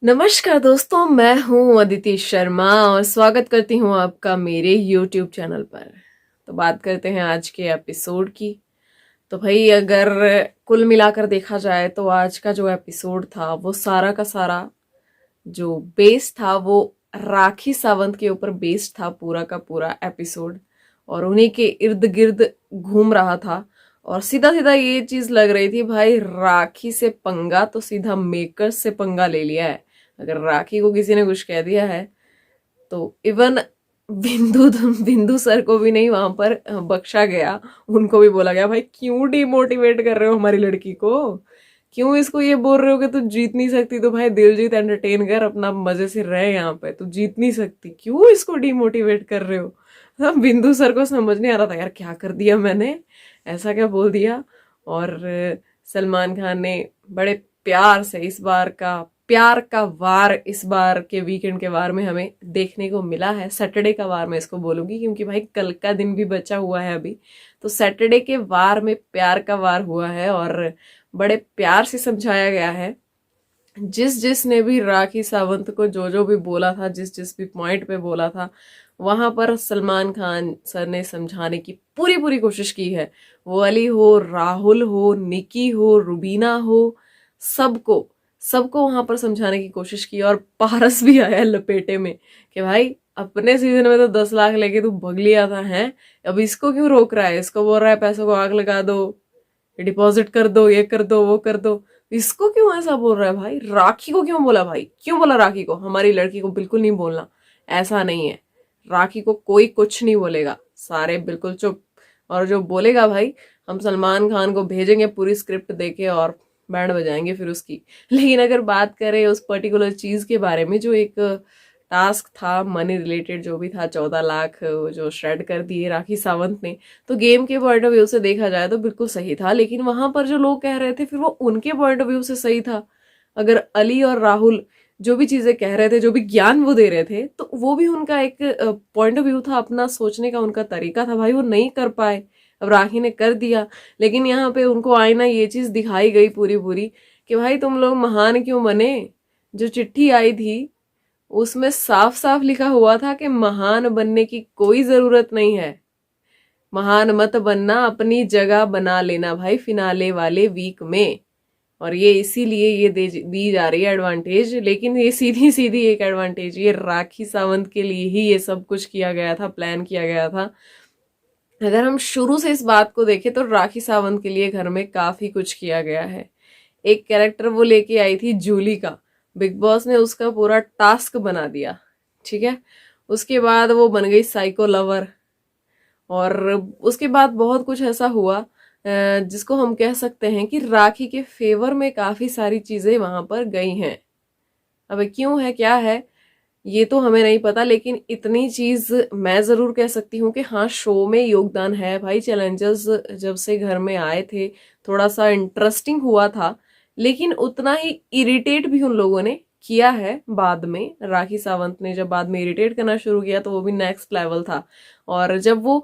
नमस्कार दोस्तों, मैं हूं अदिति शर्मा और स्वागत करती हूं आपका मेरे YouTube चैनल पर। तो बात करते हैं आज के एपिसोड की। तो भाई अगर कुल मिलाकर देखा जाए तो आज का जो एपिसोड था वो सारा का सारा जो बेस था वो राखी सावंत के ऊपर बेस्ड था, पूरा का पूरा एपिसोड। और उन्हीं के इर्द गिर्द घूम रहा था और सीधा सीधा ये चीज लग रही थी भाई, राखी से पंगा तो सीधा मेकर्स से पंगा ले लिया है। अगर राखी को किसी ने कुछ कह दिया है तो इवन बिंदु बिंदु सर को भी नहीं वहां पर बख्शा गया। उनको भी बोला गया भाई क्यों डिमोटिवेट कर रहे हो हमारी लड़की को, क्यों इसको ये बोल रहे हो कि तू जीत नहीं सकती। तो भाई दिलजीत एंटरटेन कर, अपना मजे से रहे यहाँ पे, तू जीत नहीं सकती, क्यों इसको डिमोटिवेट कर रहे हो। अब बिंदु सर को समझ नहीं आ रहा था यार क्या कर दिया मैंने, ऐसा क्या बोल दिया। और सलमान खान ने बड़े प्यार से इस बार का प्यार का वार, इस बार के वीकेंड के वार में हमें देखने को मिला है। सैटरडे का वार मैं इसको बोलूंगी क्योंकि भाई कल का दिन भी बचा हुआ है अभी। तो सैटरडे के वार में प्यार का वार हुआ है और बड़े प्यार से समझाया गया है। जिस जिस ने भी राखी सावंत को जो जो भी बोला था, जिस जिस भी पॉइंट पे बोला था, वहां पर सलमान खान सर ने समझाने की पूरी पूरी कोशिश की है। वो अली हो, राहुल हो, निकी हो, रुबीना हो, सबको सबको वहां पर समझाने की कोशिश की। और पारस भी आया लपेटे में कि भाई अपने सीजन में तो 10 लाख लेके तू भग लिया था है, अब इसको क्यों रोक रहा है। इसको बोल रहा है पैसों को आग लगा दो, डिपॉजिट कर दो, ये कर दो, वो कर दो। इसको क्यों ऐसा बोल रहा है भाई। राखी को क्यों बोला भाई, क्यों बोला राखी को। हमारी लड़की को बिल्कुल नहीं बोलना, ऐसा नहीं है। राखी को कोई कुछ नहीं बोलेगा, सारे बिल्कुल चुप। और जो बोलेगा भाई, हम सलमान खान को भेजेंगे पूरी स्क्रिप्ट देके और बैंड बजाएंगे फिर उसकी। लेकिन अगर बात करें उस पर्टिकुलर चीज के बारे में, जो एक टास्क था मनी रिलेटेड जो भी था, 14 लाख जो श्रेड कर दिए राखी सावंत ने, तो गेम के पॉइंट ऑफ व्यू से देखा जाए तो बिल्कुल सही था। लेकिन वहां पर जो लोग कह रहे थे फिर वो उनके पॉइंट ऑफ व्यू से सही था। अगर अली और राहुल जो भी चीजें कह रहे थे, जो भी ज्ञान वो दे रहे थे, तो वो भी उनका एक पॉइंट ऑफ व्यू था, अपना सोचने का उनका तरीका था। भाई वो नहीं कर पाए, अब राखी ने कर दिया। लेकिन यहाँ पे उनको आईना ये चीज दिखाई गई पूरी पूरी कि भाई तुम लोग महान क्यों बने। जो चिट्ठी आई थी उसमें साफ साफ लिखा हुआ था कि महान बनने की कोई जरूरत नहीं है, महान मत बनना, अपनी जगह बना लेना भाई फिनाले वाले वीक में। और ये इसीलिए ये दी जा रही है एडवांटेज। लेकिन ये सीधी सीधी एक एडवांटेज ये राखी सावंत के लिए ही ये सब कुछ किया गया था, प्लान किया गया था। अगर हम शुरू से इस बात को देखें तो राखी सावंत के लिए घर में काफी कुछ किया गया है। एक कैरेक्टर वो लेके आई थी जूली का, बिग बॉस ने उसका पूरा टास्क बना दिया, ठीक है। उसके बाद वो बन गई साइको लवर। और उसके बाद बहुत कुछ ऐसा हुआ जिसको हम कह सकते हैं कि राखी के फेवर में काफी सारी चीजें वहां पर गई हैं। अब क्यों है क्या है ये तो हमें नहीं पता, लेकिन इतनी चीज मैं जरूर कह सकती हूँ कि हाँ, शो में योगदान है भाई। चैलेंजर्स जब से घर में आए थे थोड़ा सा इंटरेस्टिंग हुआ था, लेकिन उतना ही इरिटेट भी उन लोगों ने किया है बाद में। राखी सावंत ने जब बाद में इरिटेट करना शुरू किया तो वो भी नेक्स्ट लेवल था। और जब वो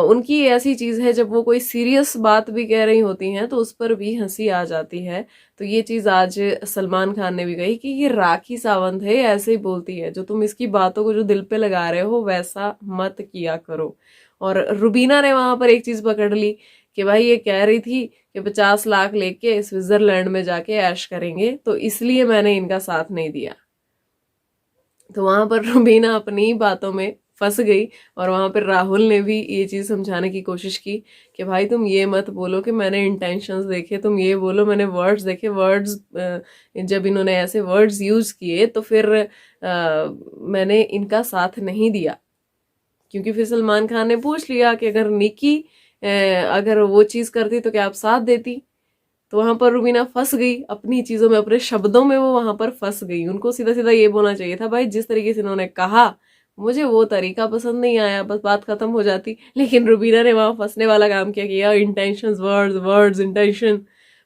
उनकी ऐसी चीज है, जब वो कोई सीरियस बात भी कह रही होती हैं तो उस पर भी हंसी आ जाती है। तो ये चीज आज सलमान खान ने भी कही कि ये राखी सावंत है, ऐसे ही बोलती है, जो तुम इसकी बातों को जो दिल पे लगा रहे हो वैसा मत किया करो। और रुबीना ने वहां पर एक चीज पकड़ ली कि भाई ये कह रही थी कि 50 लाख लेके स्विट्जरलैंड में जाके ऐश करेंगे, तो इसलिए मैंने इनका साथ नहीं दिया। तो वहां पर रुबीना अपनी बातों में फंस गई। और वहां पर राहुल ने भी ये चीज समझाने की कोशिश की कि भाई तुम ये मत बोलो कि मैंने इंटेंशंस देखे, तुम ये बोलो मैंने वर्ड्स देखे। वर्ड्स जब इन्होंने ऐसे वर्ड्स यूज किए तो फिर मैंने इनका साथ नहीं दिया। क्योंकि फिर सलमान खान ने पूछ लिया कि अगर निकी अगर वो चीज करती तो क्या आप साथ देती। तो वहां पर रुबीना फंस गई अपनी चीजों में, अपने शब्दों में वो वहां पर फंस गई। उनको सीधा सीधा ये बोलना चाहिए था भाई, जिस तरीके से उन्होंने कहा मुझे वो तरीका पसंद नहीं आया, बस बात खत्म हो जाती। लेकिन रुबीना ने वहां फंसने वाला काम किया इंटेंशंस, वर्ड्स वर्ड्स इंटेंशन,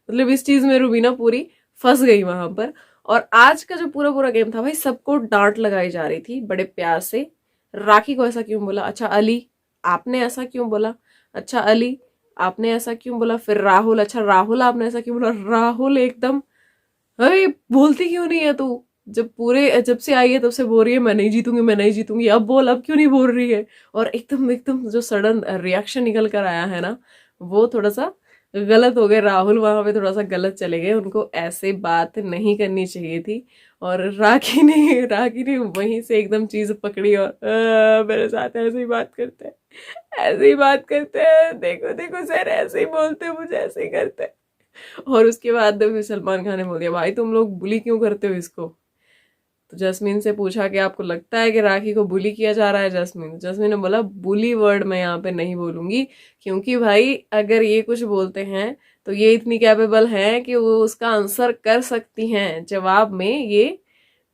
मतलब इस चीज में रुबीना पूरी फंस गई वहां पर। और आज का जो पूरा पूरा गेम था भाई, सबको डांट लगाई जा रही थी बड़े प्यार से। राखी को ऐसा क्यों बोला, अच्छा अली आपने ऐसा क्यों बोला, अच्छा अली आपने ऐसा क्यों बोला। फिर राहुल, अच्छा राहुल आपने ऐसा क्यों बोला। राहुल एकदम, अरे बोलती क्यों नहीं है तू, जब से आई है तब से बोल रही है मैं नहीं जीतूंगी, मैं नहीं जीतूंगी, अब बोल, अब क्यों नहीं बोल रही है। और एकदम एकदम जो सडन रिएक्शन निकल कर आया है ना, वो थोड़ा सा गलत हो गए। राहुल वहां पे थोड़ा सा गलत चले गए, उनको ऐसे बात नहीं करनी चाहिए थी। और राखी ने वहीं से एकदम चीज पकड़ी और मेरे साथ ऐसे ही बात करते हैं, ऐसे ही बात करते हैं, देखो देखो सर ऐसे ही बोलते हैं, मुझे ऐसे ही करते हैं। और उसके बाद फिर सलमान खान ने बोल दिया भाई तुम लोग बुली क्यों करते हो इसको। तो जस्मीन से पूछा कि आपको लगता है कि राखी को बुली किया जा रहा है। जस्मीन ने बोला बुली वर्ड मैं यहाँ पे नहीं बोलूंगी, क्योंकि भाई अगर ये कुछ बोलते हैं तो ये इतनी कैपेबल हैं कि वो उसका आंसर कर सकती हैं। जवाब में ये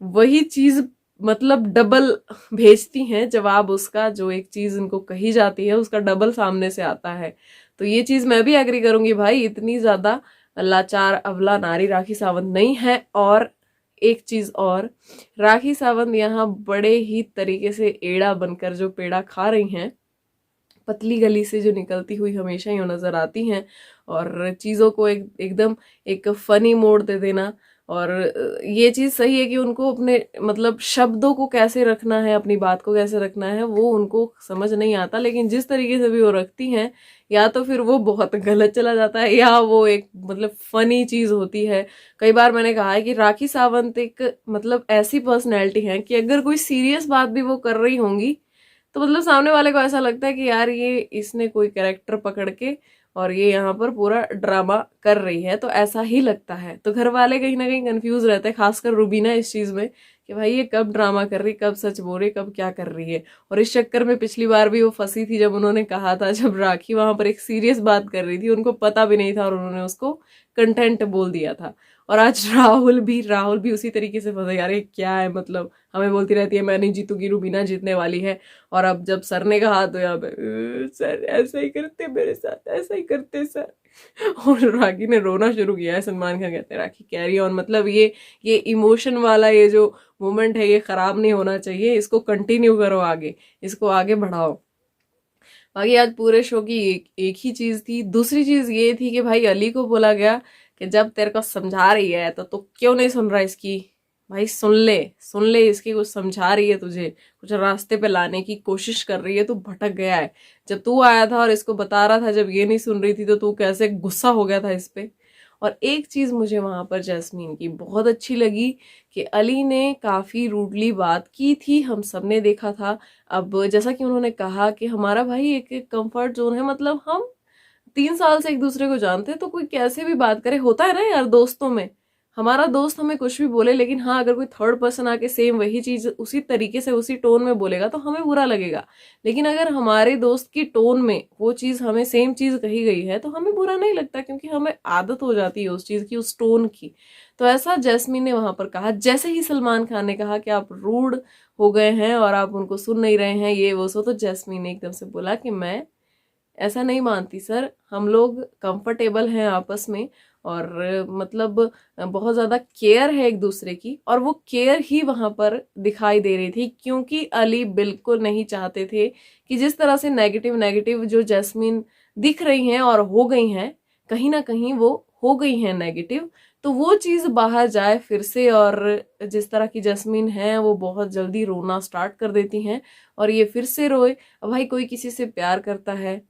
वही चीज मतलब डबल भेजती हैं जवाब उसका, जो एक चीज इनको कही जाती है उसका डबल सामने से आता है। तो ये चीज मैं भी एग्री करूंगी भाई, इतनी ज्यादा लाचार अबला नारी राखी सावंत नहीं है। और एक चीज और, राखी सावंत यहाँ बड़े ही तरीके से एड़ा बनकर जो पेड़ा खा रही हैं, पतली गली से जो निकलती हुई हमेशा ही वो नजर आती हैं। और चीजों को एकदम एक फनी मोड़ दे देना। और ये चीज सही है कि उनको अपने मतलब शब्दों को कैसे रखना है, अपनी बात को कैसे रखना है, वो उनको समझ नहीं आता। लेकिन जिस तरीके से भी वो रखती हैं, या तो फिर वो बहुत गलत चला जाता है या वो एक मतलब फनी चीज होती है। कई बार मैंने कहा है कि राखी सावंत एक मतलब ऐसी पर्सनैलिटी है कि अगर कोई सीरियस बात भी वो कर रही होंगी तो मतलब सामने वाले को ऐसा लगता है कि यार ये इसने कोई कैरेक्टर पकड़ के और ये यहाँ पर पूरा ड्रामा कर रही है, तो ऐसा ही लगता है। तो घर वाले कहीं ना कहीं कंफ्यूज रहते हैं, खासकर रूबीना इस चीज में कि भाई ये कब ड्रामा कर रही, कब सच बोल रही, कब क्या कर रही है। और इस चक्कर में पिछली बार भी वो फंसी थी, जब उन्होंने कहा था, जब राखी वहां पर एक सीरियस बात कर रही थी, उनको पता भी नहीं था और उन्होंने उसको कंटेंट बोल दिया था। और आज राहुल भी उसी तरीके से फंसा, यार ये क्या है, मतलब हमें बोलती रहती है मैं नहीं जीतूंगी, रूबीना जीतने वाली है। और अब जब सर ने कहा तो यहाँ पे सर ऐसा ही करते मेरे साथ, ऐसा ही करते सर। और राखी ने रोना शुरू किया है। सलमान खान कहते हैं राखी कैरी ऑन, मतलब ये इमोशन वाला ये जो मोमेंट है ये खराब नहीं होना चाहिए, इसको कंटिन्यू करो आगे, इसको आगे बढ़ाओ। बाकी आज पूरे शो की एक ही चीज थी। दूसरी चीज ये थी कि भाई अली को बोला गया कि जब तेरे को समझा रही है तो तू क्यों नहीं सुन रहा इसकी। भाई सुन ले इसकी, कुछ समझा रही है तुझे, कुछ रास्ते पे लाने की कोशिश कर रही है, तू भटक गया है। जब तू आया था और इसको बता रहा था, जब ये नहीं सुन रही थी तो तू कैसे गुस्सा हो गया था इस पे। और एक चीज मुझे वहां पर जैस्मीन की बहुत अच्छी लगी कि अली ने काफी रूडली बात की थी, हम सबने देखा था। अब जैसा कि उन्होंने कहा कि हमारा भाई एक कंफर्ट जोन है, मतलब हम 3 साल से एक दूसरे को जानते हैं, तो कोई कैसे भी बात करे, होता है ना यार दोस्तों में, हमारा दोस्त हमें कुछ भी बोले, लेकिन हाँ अगर कोई थर्ड पर्सन आके सेम वही चीज उसी तरीके से उसी टोन में बोलेगा तो हमें बुरा लगेगा। लेकिन अगर हमारे दोस्त की टोन में वो चीज हमें सेम चीज कही गई है तो हमें बुरा नहीं लगता, क्योंकि हमें आदत हो जाती है उस चीज की, उस टोन की। तो ऐसा जैस्मीन ने वहां पर कहा। जैसे ही सलमान खान ने कहा कि आप रूड हो गए हैं और आप उनको सुन नहीं रहे हैं ये वो सो, तो जैस्मीन ने एकदम से बोला कि मैं ऐसा नहीं मानती सर, हम लोग कंफर्टेबल हैं आपस में, और मतलब बहुत ज्यादा केयर है एक दूसरे की। और वो केयर ही वहां पर दिखाई दे रही थी, क्योंकि अली बिल्कुल नहीं चाहते थे कि जिस तरह से नेगेटिव नेगेटिव जो जैस्मीन दिख रही हैं और हो गई हैं, कहीं ना कहीं वो हो गई हैं नेगेटिव, तो वो चीज बाहर जाए फिर से। और जिस तरह की जैस्मीन है वो बहुत जल्दी रोना स्टार्ट कर देती हैं और ये फिर से रोए। भाई कोई किसी से प्यार करता है,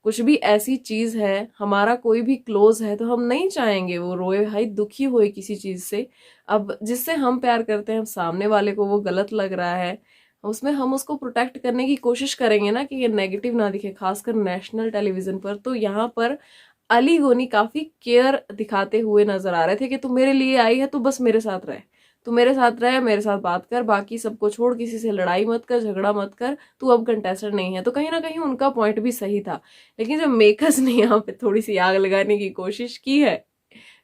कुछ भी ऐसी चीज है, हमारा कोई भी क्लोज है, तो हम नहीं चाहेंगे वो रोए भाई, दुखी होए किसी चीज से। अब जिससे हम प्यार करते हैं, सामने वाले को वो गलत लग रहा है, उसमें हम उसको प्रोटेक्ट करने की कोशिश करेंगे ना, कि ये नेगेटिव ना दिखे, खासकर नेशनल टेलीविजन पर। तो यहाँ पर अली गोनी काफी केयर दिखाते हुए नजर आ रहे थे कि तू मेरे लिए आई है, तू बस मेरे साथ रहे, तू मेरे साथ रहे, मेरे साथ बात कर, बाकी सबको छोड़, किसी से लड़ाई मत कर, झगड़ा मत कर, तू अब कंटेस्टेंट नहीं है। तो कहीं ना कहीं उनका पॉइंट भी सही था। लेकिन जब मेकर्स ने यहाँ पे थोड़ी सी आग लगाने की कोशिश की है,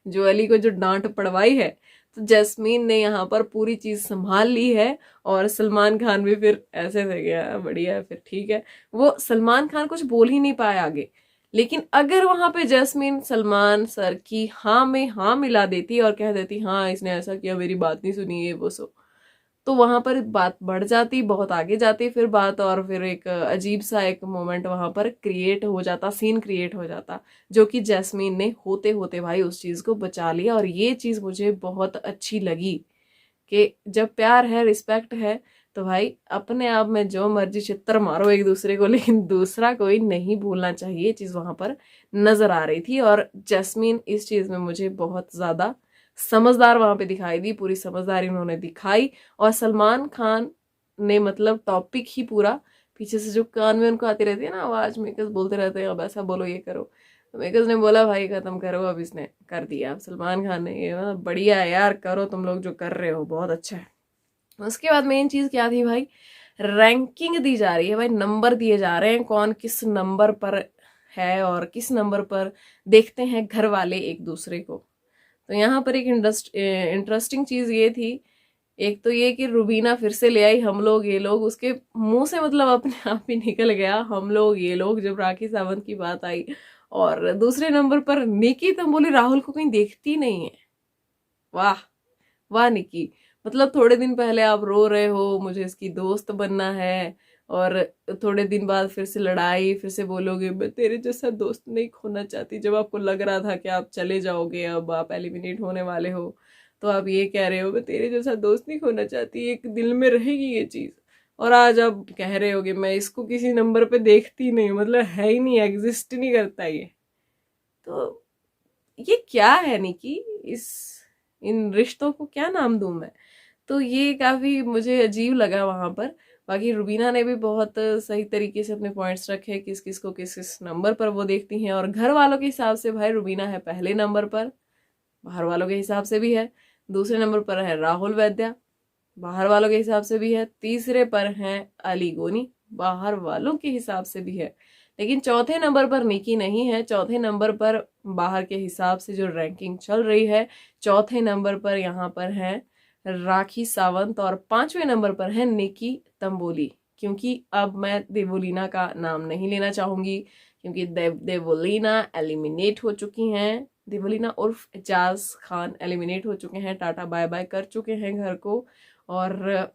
जो अली को जो डांट पड़वाई है, तो जैस्मीन ने यहाँ पर पूरी चीज संभाल ली है। और सलमान खान भी फिर ऐसे थे गया बढ़िया है, फिर ठीक है। वो सलमान खान कुछ बोल ही नहीं पाया आगे। लेकिन अगर वहां पे जैस्मीन सलमान सर की हाँ में हाँ मिला देती और कह देती हाँ इसने ऐसा किया, मेरी बात नहीं सुनी, ये वो सो, तो वहां पर बात बढ़ जाती, बहुत आगे जाती फिर बात। और फिर एक अजीब सा एक मोमेंट वहां पर क्रिएट हो जाता, सीन क्रिएट हो जाता, जो कि जैस्मीन ने होते होते भाई उस चीज को बचा लिया। और ये चीज मुझे बहुत अच्छी लगी कि जब प्यार है, रिस्पेक्ट है, तो भाई अपने आप में जो मर्जी चित्तर मारो एक दूसरे को, लेकिन दूसरा कोई नहीं भूलना चाहिए। ये चीज वहां पर नजर आ रही थी और जैस्मीन इस चीज में मुझे बहुत ज्यादा समझदार वहां पे दिखाई दी, पूरी समझदारी उन्होंने दिखाई। और सलमान खान ने मतलब टॉपिक ही पूरा, पीछे से जो कान में उनको आती रहती है ना आवाज, मेकर्स बोलते रहते हैं अब ऐसा बोलो ये करो, तो मेकर्स ने बोला भाई खत्म करो, अब इसने कर दिया। अब सलमान खान ने ये मतलब बढ़िया है यार, करो तुम लोग जो कर रहे हो, बहुत अच्छा है। उसके बाद मेन चीज क्या थी भाई, रैंकिंग दी जा रही है भाई, नंबर दिए जा रहे हैं कौन किस नंबर पर है और किस नंबर पर देखते हैं घर वाले एक दूसरे को। तो यहाँ पर एक इंटरेस्टिंग चीज ये थी, एक तो ये कि रुबीना फिर से ले आई हम लोग ये लोग, उसके मुंह से मतलब अपने आप ही निकल गया हम लोग ये लोग जब राखी सावंत की बात आई। और दूसरे नंबर पर निकी तंबोली राहुल को कहीं देखती नहीं है। वाह वाह निकी, मतलब थोड़े दिन पहले आप रो रहे हो मुझे इसकी दोस्त बनना है, और थोड़े दिन बाद फिर से लड़ाई, फिर से बोलोगे मैं तेरे जैसा दोस्त नहीं खोना चाहती, जब आपको लग रहा था कि आप चले जाओगे, अब आप एलिमिनेट होने वाले हो, तो आप ये कह रहे हो मैं तेरे जैसा दोस्त नहीं खोना चाहती, एक दिल में रहेगी ये चीज। और आज आप कह रहे हो कि मैं इसको किसी नंबर पे देखती नहीं, मतलब है ही नहीं, एग्जिस्ट नहीं करता ये। तो ये क्या है निकी, इस इन रिश्तों को क्या नाम दूं मैं। तो ये काफी मुझे अजीब लगा वहां पर। बाकी रुबीना ने भी बहुत सही तरीके से अपने पॉइंट्स रखे, किस किस को किस किस नंबर पर वो देखती हैं। और घर वालों के हिसाब से भाई रुबीना है पहले नंबर पर, बाहर वालों के हिसाब से भी है। दूसरे नंबर पर है राहुल वैद्या, बाहर वालों के हिसाब से भी है। तीसरे पर है अली गोनी, बाहर वालों के हिसाब से भी है। लेकिन चौथे नंबर पर निकी नहीं है। चौथे नंबर पर बाहर के हिसाब से जो रैंकिंग चल रही है, चौथे नंबर पर यहाँ पर है राखी सावंत, और पांचवें नंबर पर है निकी तंबोली। क्योंकि अब मैं देवोलीना का नाम नहीं लेना चाहूंगी, क्योंकि देवोलीना एलिमिनेट हो चुकी हैं। देवोलीना उर्फ एजाज खान एलिमिनेट हो चुके हैं, टाटा बाय बाय कर चुके हैं घर को। और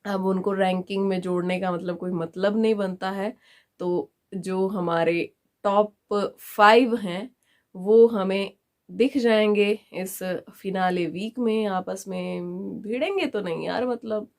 अब उनको रैंकिंग में जोड़ने का मतलब कोई मतलब नहीं बनता है। तो जो हमारे टॉप 5 हैं वो हमें दिख जाएंगे इस फिनाले वीक में। आपस में भिड़ेंगे तो नहीं यार, मतलब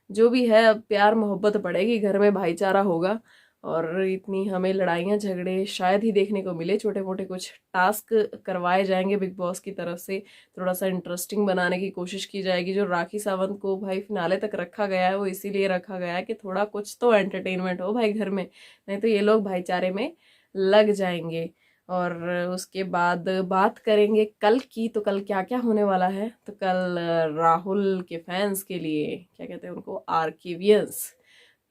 जो भी है अब प्यार मोहब्बत बढ़ेगी, घर में भाईचारा होगा, और इतनी हमें लड़ाइयाँ झगड़े शायद ही देखने को मिले। छोटे मोटे कुछ टास्क करवाए जाएंगे बिग बॉस की तरफ से, थोड़ा सा इंटरेस्टिंग बनाने की कोशिश की जाएगी। जो राखी सावंत को भाई फिनाले तक रखा गया है वो इसीलिए रखा गया है कि थोड़ा कुछ तो एंटरटेनमेंट हो भाई घर में, नहीं तो ये लोग भाईचारे में लग जाएंगे। और उसके बाद बात करेंगे कल की, तो कल क्या क्या होने वाला है। तो कल राहुल के फैंस के लिए, क्या कहते हैं उनको, आर्केवियंस,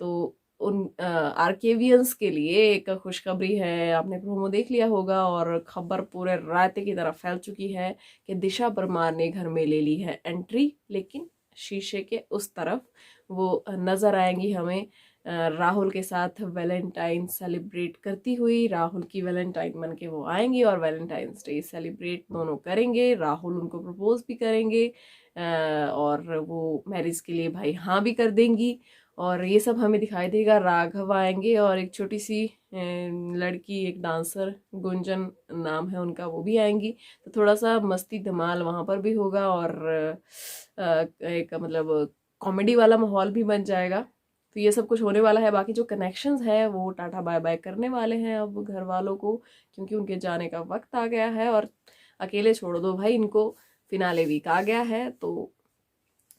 तो उन आर्केवियंस के लिए एक खुशखबरी है। आपने प्रोमो देख लिया होगा और खबर पूरे रायते की तरफ फैल चुकी है कि दिशा परमार ने घर में ले ली है एंट्री, लेकिन शीशे के उस तरफ वो नजर आएंगी हमें राहुल के साथ वैलेंटाइन सेलिब्रेट करती हुई। राहुल की वैलेंटाइन बन के वो आएंगी और वैलेंटाइंस डे सेलिब्रेट दोनों करेंगे। राहुल उनको प्रपोज भी करेंगे और वो मैरिज के लिए भाई हाँ भी कर देंगी। और ये सब हमें दिखाई देगा। राघव आएंगे और एक छोटी सी लड़की, एक डांसर, गुंजन नाम है उनका, वो भी आएंगी। तो थोड़ा सा मस्ती धमाल वहां पर भी होगा और एक मतलब कॉमेडी वाला माहौल भी बन जाएगा। तो ये सब कुछ होने वाला है। बाकी जो कनेक्शंस है वो टाटा बाय बाय करने वाले हैं अब घर वालों को, क्योंकि उनके जाने का वक्त आ गया है। और अकेले छोड़ दो भाई इनको, फिनाले वीक आ गया है, तो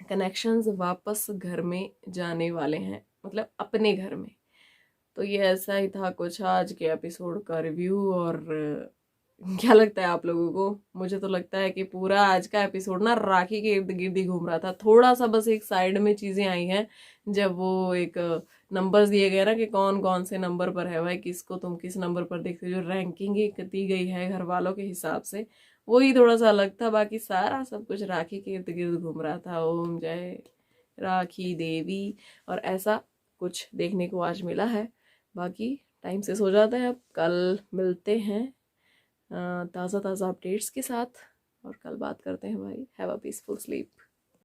कनेक्शंस वापस घर में जाने वाले हैं, मतलब अपने घर में। तो ये ऐसा ही था कुछ आज के एपिसोड का रिव्यू। और क्या लगता है आप लोगों को? मुझे तो लगता है कि पूरा आज का एपिसोड ना राखी के इर्द गिर्द ही घूम रहा था। थोड़ा सा बस एक साइड में चीजें आई हैं, जब वो एक नंबर्स दिए गए ना कि कौन कौन से नंबर पर है भाई, किसको तुम किस नंबर पर देखते हो, जो रैंकिंग दी गई है घर वालों के हिसाब से, वही थोड़ा सा अलग था। बाकी सारा सब कुछ राखी के इर्द गिर्द घूम रहा था। ओम जय राखी देवी, और ऐसा कुछ देखने को आज मिला है। बाकी टाइम से सो जाते हैं, अब कल मिलते हैं ताज़ा ताज़ा अपडेट्स के साथ, और कल बात करते हैं भाई। Have a peaceful sleep.